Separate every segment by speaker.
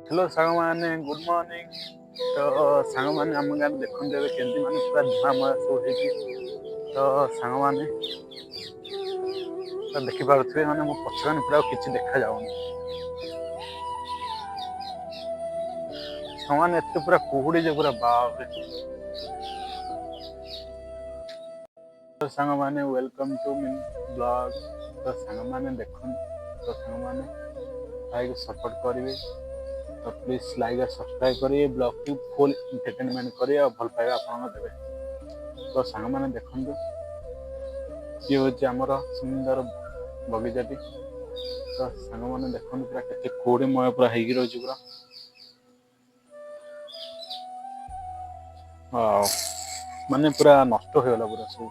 Speaker 1: Hello सांग मैंने good morning. तो सांग मैंने आम गाँव देखते हुए केमती माने पूरा धुआंमय सब हो। तो सांग मैंने तो देखिपे माने मो पछाने पूरा किसी देखा जाऊनी। सामान एत पूरा कुहुड़ी जे पूरा बाप रे। तो सांग मैंने वेलकम टू मिन ब्लॉग। तो सांग मैंने देखो तो सांग मैंने लाइक सपोर्ट करेंगे। तो प्लीज लाइक और सब्सक्राइब करिए ब्लॉग की फुल एंटरटेनमेंट करिए और भल पाइबा आपन देवे। तो सांग मैंने देखंतु ये होची हमर सुंदर बगीचाटी। तो सांग मैंने देखंतु पूरा केते कोड़ीमय पूरा हेगी रहउची पूरा। माने पूरा नष्ट हो गला पूरा सब।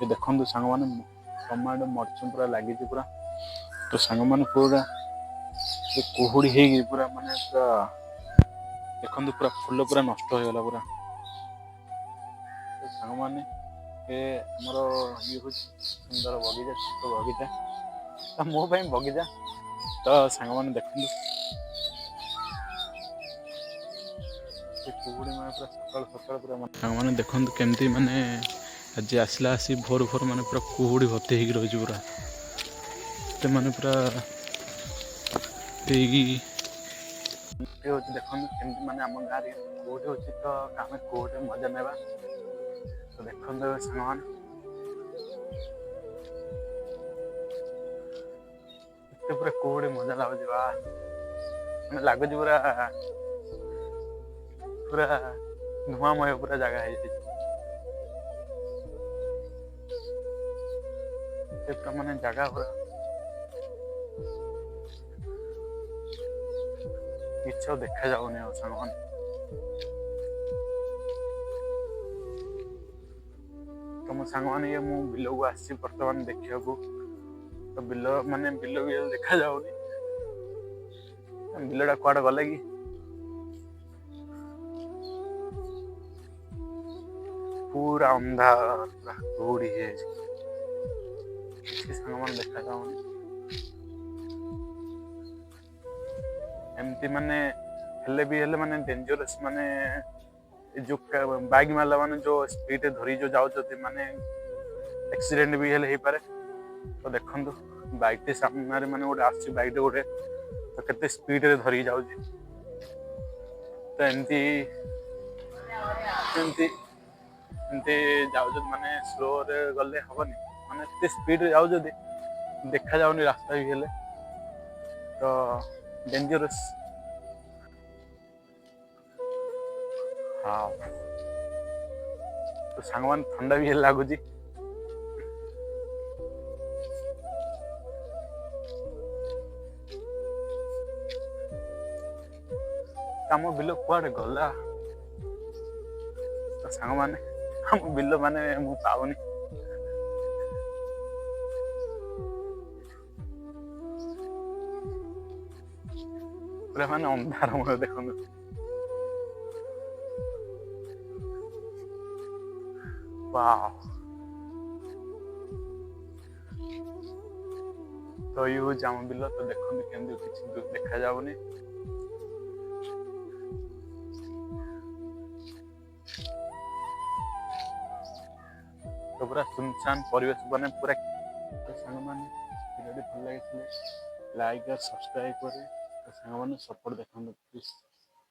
Speaker 1: ये देखंतु सांग मैंने टमाटो मरच पूरा लागी पूरा। तो सांग मैंने पूरा कुहुड़ी हेगी पूरा माने पूरा देखंतु पूरा फूल पूरा नष्ट हो गला पूरा। तो सांग मैंने ए हमर ये हो सुंदर बगीचा छोट बगीचा। तो मो भाई बगीचा। तो सांग मैंने देखंतु कुहुड़ी माने पूरा सकाल सकाल पूरा सांग मैंने देखंतु केमती माने आज आसला आसी भोर भोर माने पूरा कुहुड़ी भर्ती हेगी रही पूरा। तो माने पूरा देखो केमती माने आम गाँव कोटे होची। तो आम कोटे मजा नेबा। तो देखो सामान पूरा कोड़े मजा लगुच बा लगुच पूरा पूरा धुआंमय पूरा जगह है पूरा माने जगह पूरा किछ देखा जाऊनी सामान। तो मो सांग माने ये मु बिल को आसी वर्तमान देखिया को। तो बिल माने बिल भी देखा जाऊनी बिलटा कुआडे गले कि पूरा अंधार पूरा कुहुड़ी है किसी सांग मान देखा जाऊनी। एमती माने हेले भी हेले माने डेंजरस माने जो बाइक मारला माने जो स्पीड धरी जो जाऊ माने एक्सीडेंट भी हेले पारे। तो देखंतु बाइक टे सामने माने गोटे आसी बाइक गोटे तो केते स्पीड रे धरी जाऊ। तो एमती एमती एमती जाऊ माने स्लो रे गले हबनी माने एते स्पीड रे जाऊ देखा जाऊनी रास्ता भी हेले। तो डेंजरस। हाँ तो सांग मान ठंडा भी लगुच। आम बिल कुआडे गला। तो सांग माने आम बिल माने मु पाउनी पूरा माने अंधार मय देखंतु। वाह तो ये हो जाम बिल। तो देखंतु केमती किछि देखा जाउनी। तो पूरा सुनसान परिवेश बने पूरा। तो सांग माने वीडियो भल लागे लाइक और सब्सक्राइब करे। तो सांग माने सपोर्ट देखंतु प्लीज।